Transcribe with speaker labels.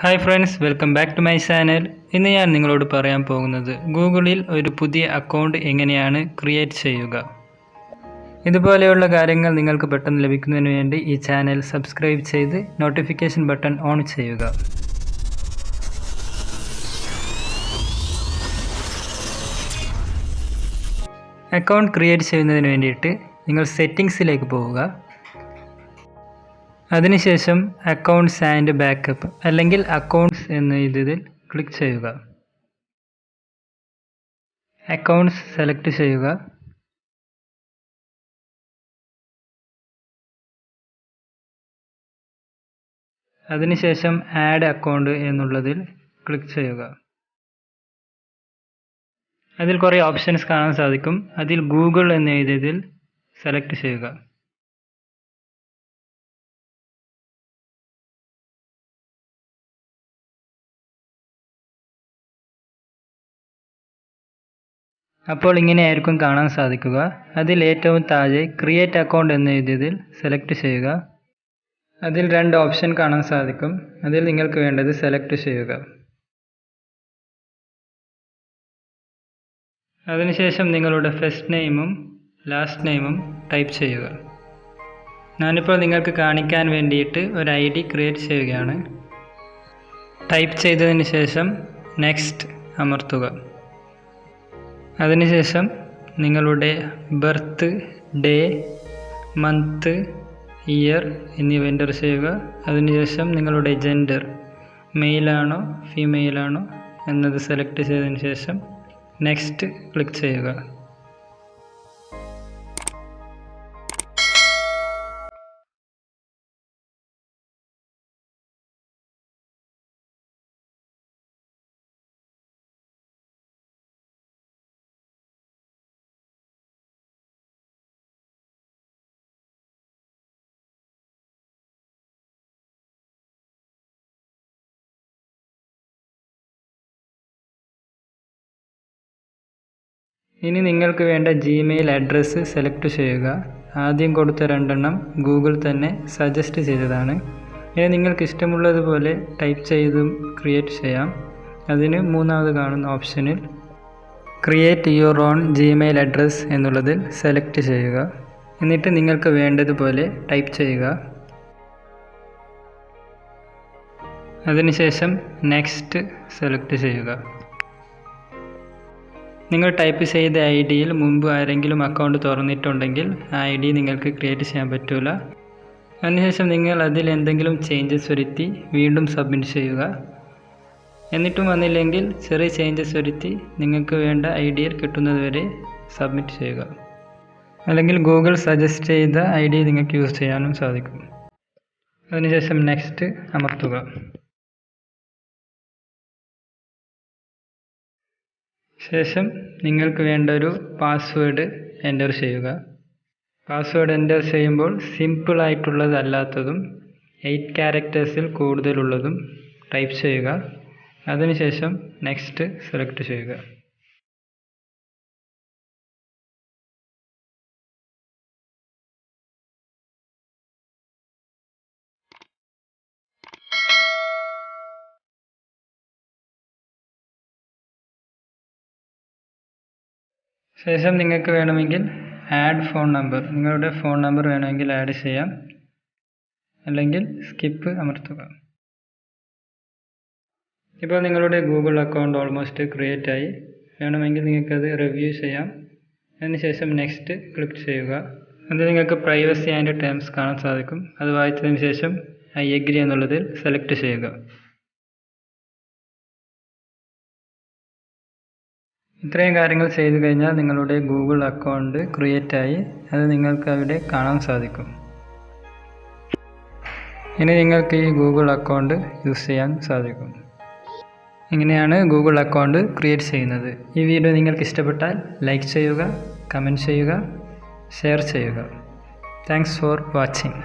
Speaker 1: Hi friends, welcome back to my channel. ഇന്ന് ഞാൻ നിങ്ങളോട് പറയാൻ പോകുന്നത് ഗൂഗിളിൽ ഒരു പുതിയ അക്കൗണ്ട് എങ്ങനെയാണ് ക്രിയേറ്റ് ചെയ്യുക. ഇതുപോലെയുള്ള കാര്യങ്ങൾ നിങ്ങൾക്ക് പെട്ടെന്ന് ലഭിക്കുന്നതിന് വേണ്ടി ഈ ചാനൽ സബ്സ്ക്രൈബ് ചെയ്ത് നോട്ടിഫിക്കേഷൻ ബട്ടൺ ഓൺ ചെയ്യുക. അക്കൗണ്ട് ക്രിയേറ്റ് ചെയ്യുന്നതിന് വേണ്ടിയിട്ട് നിങ്ങൾ സെറ്റിങ്സിലേക്ക് പോവുക. അതിനുശേഷം അക്കൗണ്ട്സ് ആൻഡ് ബാക്കപ്പ് അല്ലെങ്കിൽ അക്കൗണ്ട്സ് എന്ന ഇതിൽ ക്ലിക്ക് ചെയ്യുക. അക്കൗണ്ട്സ് സെലക്ട് ചെയ്യുക. അതിനുശേഷം ആഡ് അക്കൗണ്ട് എന്നുള്ളതിൽ ക്ലിക്ക് ചെയ്യുക. അതിൽ കുറേ ഓപ്ഷൻസ് കാണാൻ സാധിക്കും. അതിൽ ഗൂഗിൾ എന്ന ഇതിൽ സെലക്ട് ചെയ്യുക. അപ്പോൾ ഇങ്ങനെയായിരിക്കും കാണാൻ സാധിക്കുക. അതിൽ ഏറ്റവും താഴെ ക്രിയേറ്റ് അക്കൗണ്ട് എന്ന ഇതിൽ സെലക്ട് ചെയ്യുക. അതിൽ 2 ഓപ്ഷൻ കാണാൻ സാധിക്കും. അതിൽ നിങ്ങൾക്ക് വേണ്ടത് സെലക്ട് ചെയ്യുക. അതിനുശേഷം നിങ്ങളുടെ ഫസ്റ്റ് നെയിമും ലാസ്റ്റ് നെയിമും ടൈപ്പ് ചെയ്യുക. ഞാനിപ്പോൾ നിങ്ങൾക്ക് കാണിക്കാൻ വേണ്ടിയിട്ട് ഒരു ID ക്രിയേറ്റ് ചെയ്യുകയാണ്. ടൈപ്പ് ചെയ്തതിന് ശേഷം നെക്സ്റ്റ് അമർത്തുക. അതിനുശേഷം നിങ്ങളുടെ ബർത്ത്, ഡേ, മന്ത്, ഇയർ എന്നിവ എൻ്റർ ചെയ്യുക. അതിനുശേഷം നിങ്ങളുടെ ജെൻഡർ മെയിലാണോ ഫീമെയിലാണോ എന്നത് സെലക്ട് ചെയ്തതിന് ശേഷം നെക്സ്റ്റ് ക്ലിക്ക് ചെയ്യുക. ഇനി നിങ്ങൾക്ക് വേണ്ട ജിമെയിൽ അഡ്രസ്സ് സെലക്ട് ചെയ്യുക. ആദ്യം കൊടുത്ത 2 എണ്ണം ഗൂഗിൾ തന്നെ സജസ്റ്റ് ചെയ്തതാണ്. ഇനി നിങ്ങൾക്ക് ഇഷ്ടമുള്ളതുപോലെ ടൈപ്പ് ചെയ്തും ക്രിയേറ്റ് ചെയ്യാം. അതിന് മൂന്നാമത് കാണുന്ന ഓപ്ഷനിൽ create your own Gmail address എന്നുള്ളതിൽ സെലക്ട് ചെയ്യുക. എന്നിട്ട് നിങ്ങൾക്ക് വേണ്ടതുപോലെ ടൈപ്പ് ചെയ്യുക. അതിനുശേഷം നെക്സ്റ്റ് സെലക്ട് ചെയ്യുക. നിങ്ങൾ ടൈപ്പ് ചെയ്ത ഐഡിയിൽ മുമ്പ് ആരെങ്കിലും അക്കൗണ്ട് തുറന്നിട്ടുണ്ടെങ്കിൽ ആ ID നിങ്ങൾക്ക് ക്രിയേറ്റ് ചെയ്യാൻ പറ്റില്ല. അതിനുശേഷം നിങ്ങൾ അതിൽ എന്തെങ്കിലും ചേഞ്ചസ് വരുത്തി വീണ്ടും സബ്മിറ്റ് ചെയ്യുക. എന്നിട്ടും വന്നില്ലെങ്കിൽ ചെറിയ ചേഞ്ചസ് വരുത്തി നിങ്ങൾക്ക് വേണ്ട ഐഡിയിൽ കിട്ടുന്നതുവരെ സബ്മിറ്റ് ചെയ്യുക. അല്ലെങ്കിൽ ഗൂഗിൾ സജസ്റ്റ് ചെയ്ത ID നിങ്ങൾക്ക് യൂസ് ചെയ്യാനും സാധിക്കും. അതിനുശേഷം നെക്സ്റ്റ് അമർത്തുക. ശേഷം നിങ്ങൾക്ക് വേണ്ട ഒരു പാസ്വേഡ് എൻ്റർ ചെയ്യുക. പാസ്വേഡ് എൻ്റർ ചെയ്യുമ്പോൾ സിമ്പിളായിട്ടുള്ളതല്ലാത്തതും 8 ക്യാരക്ടേഴ്സിൽ കൂടുതലുള്ളതും ടൈപ്പ് ചെയ്യുക. അതിനുശേഷം നെക്സ്റ്റ് സെലക്ട് ചെയ്യുക. ശേഷം നിങ്ങൾക്ക് വേണമെങ്കിൽ ആഡ് ഫോൺ നമ്പർ, നിങ്ങളുടെ ഫോൺ നമ്പർ വേണമെങ്കിൽ ആഡ് ചെയ്യാം. അല്ലെങ്കിൽ സ്കിപ്പ് അമർത്തുക. ഇപ്പോൾ നിങ്ങളുടെ ഗൂഗിൾ അക്കൗണ്ട് ഓൾമോസ്റ്റ് ക്രിയേറ്റ് ആയി. വേണമെങ്കിൽ നിങ്ങൾക്കത് റിവ്യൂ ചെയ്യാം. അതിനുശേഷം നെക്സ്റ്റ് ക്ലിക്ക് ചെയ്യുക. അതിൽ നിങ്ങൾക്ക് പ്രൈവസി ആൻഡ് ടേംസ് കാണാൻ സാധിക്കും. അത് വായിച്ചതിന് ശേഷം ഐ എഗ്രി എന്നുള്ളതിൽ സെലക്ട് ചെയ്യുക. ഇത്രയും കാര്യങ്ങൾ ചെയ്തു കഴിഞ്ഞാൽ നിങ്ങളുടെ ഗൂഗിൾ അക്കൗണ്ട് ക്രിയേറ്റ് ആയി. അത് നിങ്ങൾക്ക് അവിടെ കാണാൻ സാധിക്കും. ഇനി നിങ്ങൾക്ക് ഈ ഗൂഗിൾ അക്കൗണ്ട് യൂസ് ചെയ്യാൻ സാധിക്കും. ഇങ്ങനെയാണ് ഗൂഗിൾ അക്കൗണ്ട് ക്രിയേറ്റ് ചെയ്യുന്നത്. ഈ വീഡിയോ നിങ്ങൾക്ക് ഇഷ്ടപ്പെട്ടാൽ ലൈക്ക് ചെയ്യുക, കമൻറ്റ് ചെയ്യുക, ഷെയർ ചെയ്യുക. Thanks for watching.